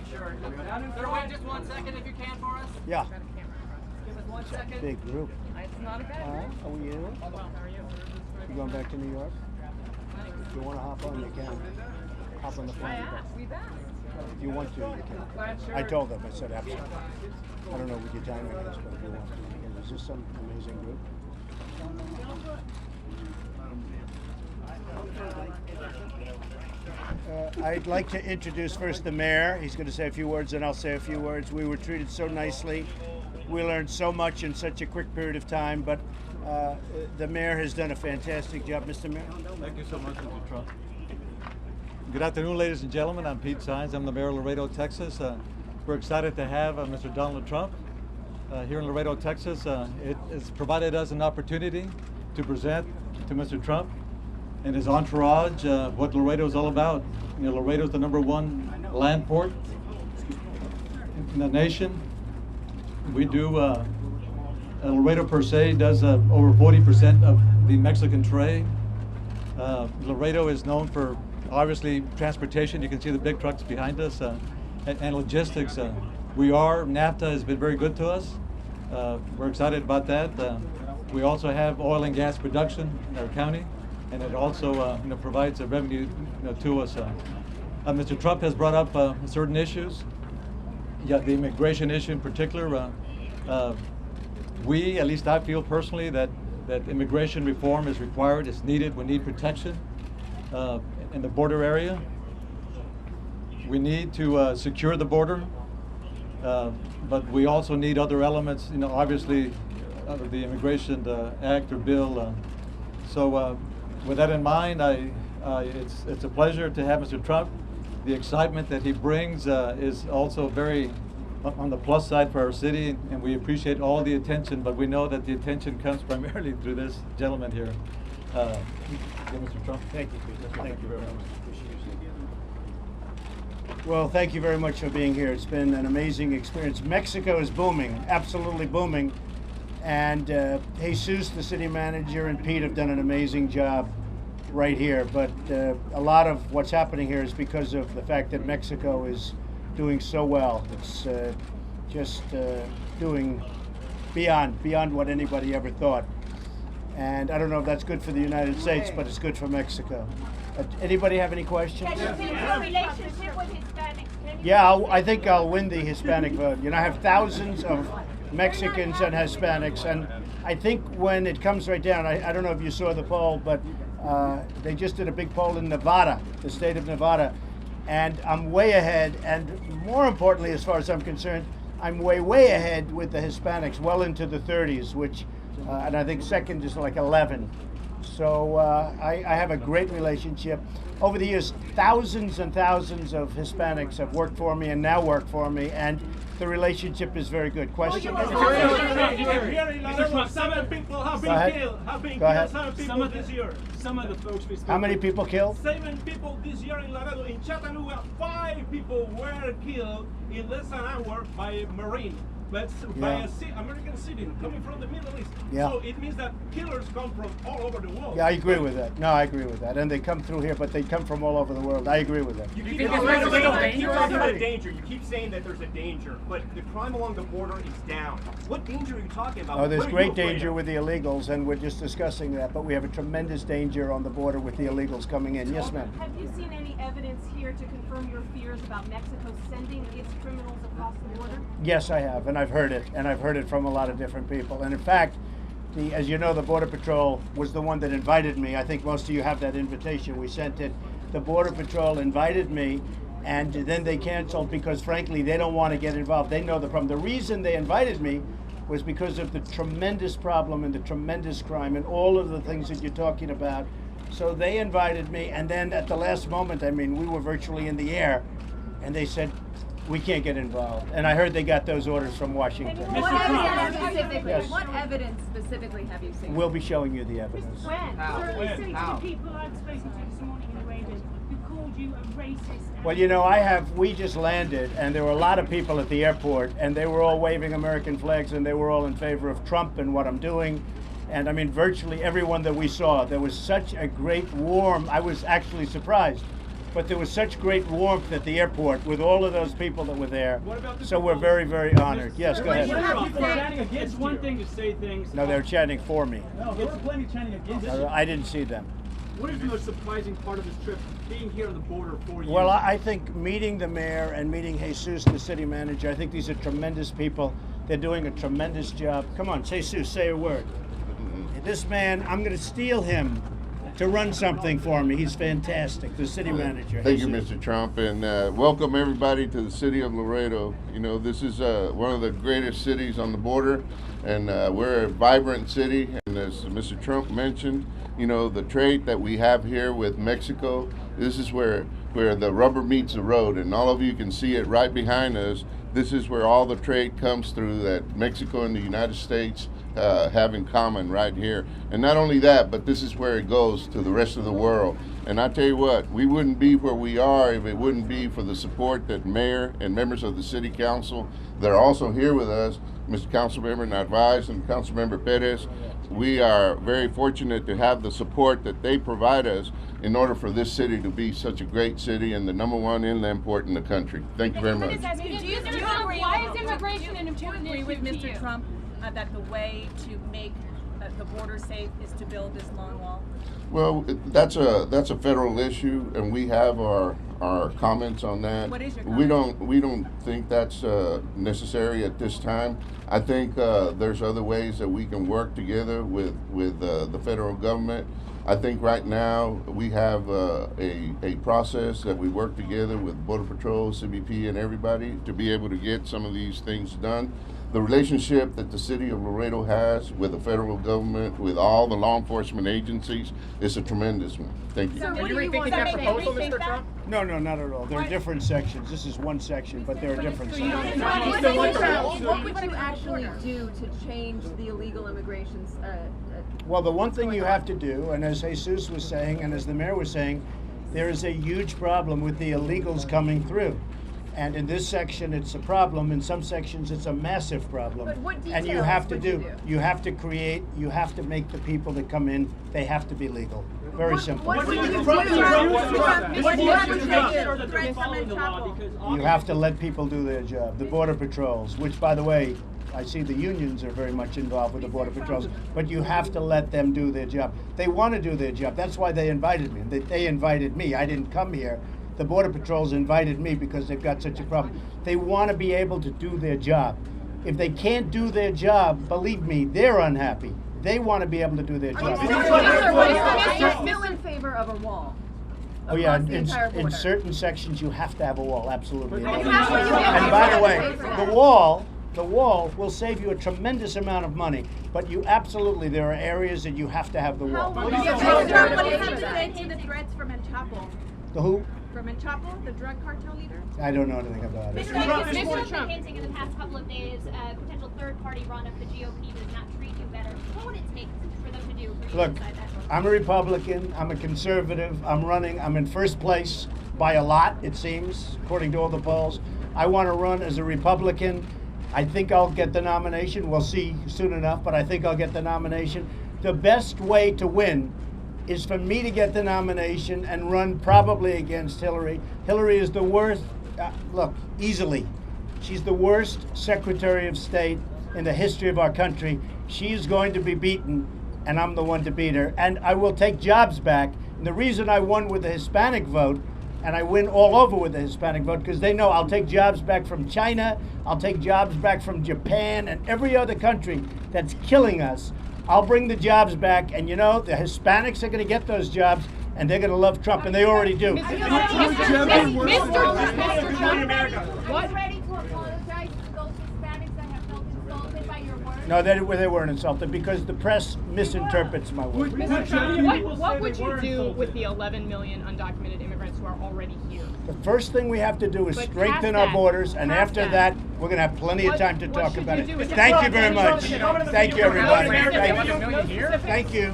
Sure. Sir, wait just 1 second if you can for us. Yeah. Give us 1 second. Big group. It's not a bad group. How are you? How are you? You going back to New York? If you want to hop on, you can. Hop on the plane. We've asked. If you want to, you can. I told them, I said absolutely. I don't know what your timing is, but if you want to, you can. Is this some amazing group? I'd like to introduce first the mayor. He's going to say a few words and I'll say a few words. We were treated so nicely. We learned so much in such a quick period of time, but the mayor has done a fantastic job. Mr. Mayor. Thank you so much, Mr. Trump. Good afternoon, ladies and gentlemen. I'm Pete Sines. I'm the mayor of Laredo, Texas. We're excited to have Mr. Donald Trump here in Laredo, Texas. It has provided us an opportunity to present to Mr. Trump and his entourage what Laredo is all about. You know, Laredo is the #1 land port in the nation. We do, Laredo per se does over 40% of the Mexican trade. Laredo is known for obviously transportation. You can see the big trucks behind us, and logistics. NAFTA has been very good to us. We're excited about that. We also have oil and gas production in our county, and it also provides a revenue to us. Mr. Trump has brought up certain issues. Yeah, the immigration issue in particular. At least I feel personally that immigration reform is required. It's needed. We need protection in the border area. We need to secure the border, but we also need other elements. Obviously, of the Immigration Act or bill. So, with that in mind, it's a pleasure to have Mr. Trump. The excitement that he brings is also very on the plus side for our city, and we appreciate all the attention, but we know that the attention comes primarily through this gentleman here. Mr. Trump. Thank you, Peter. Thank you very much. Well, thank you very much for being here. It's been an amazing experience. Mexico is booming, absolutely booming. And Jesus, the city manager, and Pete have done an amazing job right here. But a lot of what's happening here is because of the fact that Mexico is doing so well. It's just doing beyond what anybody ever thought. And I don't know if that's good for the United States, but it's good for Mexico. Anybody have any questions? Can you think of a relationship with Hispanics? Yeah, I think I'll win the Hispanic vote. I have thousands of Mexicans and Hispanics, and I think when it comes right down, I don't know if you saw the poll, but they just did a big poll in Nevada, the state of Nevada, and I'm way ahead, and more importantly, as far as I'm concerned, I'm way ahead with the Hispanics, well into the 30s, which, and I think second is like 11. So I have a great relationship. Over the years, thousands and thousands of Hispanics have worked for me and now work for me, and the relationship is very good. Question? Seven people have been killed. Seven people this year. Some of the folks we spoke. How many people killed? 7 people this year in Laredo. In Chattanooga, 5 people were killed in less than an hour by a Marine. By a American citizen coming from the Middle East. Yeah. So it means that killers come from all over the world. Yeah, I agree with that. No, I agree with that. And they come through here, but they come from all over the world. I agree with that. You keep talking about danger. You keep saying that there's a danger, but the crime along the border is down. What danger are you talking about? Oh, there's great danger with the illegals, and we're just discussing that. But we have a tremendous danger on the border with the illegals coming in. Yes, ma'am. Have you seen any evidence here to confirm your fears about Mexico sending its criminals across the border? Yes, I have, and I've heard it, and I've heard it from a lot of different people. And in fact, as you know, the Border Patrol was the one that invited me. I think most of you have that invitation. We sent it. The Border Patrol invited me, and then they canceled because, frankly, they don't want to get involved. They know the problem. The reason they invited me was because of the tremendous problem and the tremendous crime and all of the things that you're talking about. So they invited me, and then at the last moment, we were virtually in the air, and they said, we can't get involved. And I heard they got those orders from Washington. What evidence specifically have you seen? We'll be showing you the evidence. When? How? The people I've spoken to this morning in Laredo who called you a racist. Well, we just landed, and there were a lot of people at the airport, and they were all waving American flags, and they were all in favor of Trump and what I'm doing. And virtually everyone that we saw, there was such a great warm, I was actually surprised but there was such great warmth at the airport with all of those people that were there. What about the So we're people- very, very honored. Yes, go ahead. It's one thing to say things. No, they're chanting for me. No, there were plenty chanting against you. I didn't see them. What is the most surprising part of this trip, being here on the border for you? Well, I think meeting the mayor and meeting Jesus, the city manager, I think these are tremendous people. They're doing a tremendous job. Come on, Jesus, say a word. This man, I'm going to steal him to run something for me. He's fantastic, the city manager. Thank you, Jesus. Mr. Trump, and welcome everybody to the city of Laredo. You know, this is one of the greatest cities on the border, and we're a vibrant city. And as Mr. Trump mentioned, you know, the trade that we have here with Mexico, this is where the rubber meets the road, and all of you can see it right behind us. This is where all the trade comes through that Mexico and the United States have in common right here. And not only that, but this is where it goes to the rest of the world. And I tell you what, we wouldn't be where we are if it wouldn't be for the support that mayor and members of the city council that are also here with us, Mr. Councilmember Narvaez and Councilmember Perez. We are very fortunate to have the support that they provide us in order for this city to be such a great city and the #1 inland port in the country. Thank you very much. Why is immigration an important agree issue with to Mr. you? Trump that the way to make the border safe is to build this long wall? Well, that's a federal issue, and we have our comments on that. What is your We don't think that's necessary at this time. I think there's other ways that we can work together with the federal government. I think right now we have a process that we work together with Border Patrol, CBP, and everybody to be able to get some of these things done. The relationship that the city of Laredo has with the federal government, with all the law enforcement agencies, is a tremendous one. Thank you. So Are you rethinking that proposal, Mr. Trump? No, not at all. There are different sections. This is one section, but there are different sections. What would you actually do to change the illegal immigration? Well, the one thing you have to do, and as Jesus was saying, and as the mayor was saying, there is a huge problem with the illegals coming through. And in this section, it's a problem. In some sections, it's a massive problem. But what and you details have to would you do? You have to create, you have to make the people that come in, they have to be legal. Very simple. What would you do? You have to let people do their job. The Border Patrols, which, by the way, I see the unions are very much involved with the Border Patrols, but you have to let them do their job. They want to do their job. That's why they invited me. They invited me. I didn't come here. The Border Patrols invited me because they've got such a problem. They want to be able to do their job. If they can't do their job, believe me, they're unhappy. They want to be able to do their job. Are you still in favor of a wall? Oh yeah, across the entire border? in certain sections you have to have a wall, absolutely. And how will you get And by the way, people to pay for the that? wall will save you a tremendous amount of money, but you absolutely, there are areas that you have to have the wall. What do you What have do you have to say to the threats from El Chapo? The who? From El Chapo, the drug cartel leader? I don't know anything about it. Mr. Trump been hinting in the past couple of days a potential third-party run if the GOP does not treat you better. What would it take for them to do for you Look, inside that vote? I'm a Republican, I'm a conservative, I'm running, I'm in first place by a lot, it seems, according to all the polls. I want to run as a Republican. I think I'll get the nomination. We'll see soon enough, but I think I'll get the nomination. The best way to win is for me to get the nomination and run probably against Hillary. Hillary is the worst, look, easily. She's the worst Secretary of State in the history of our country. She's going to be beaten, and I'm the one to beat her. And I will take jobs back. And the reason I won with the Hispanic vote, and I win all over with the Hispanic vote, because they know I'll take jobs back from China, I'll take jobs back from Japan, and every other country that's killing us. I'll bring the jobs back, and you know, the Hispanics are going to get those jobs, and they're going to love Trump, and they already do. Mr. What? Ready to apologize to those Hispanics that have felt insulted by your words? No, they weren't insulted, because the press misinterprets my words. What would you do with the 11 million undocumented immigrants who are already here? The first thing we have to do is But strengthen past our that, borders, and past after that, that, we're going to have plenty of time to what talk should about you it. do with Thank that? you very much. Thank you, everybody. Thank you. Specific- Thank you.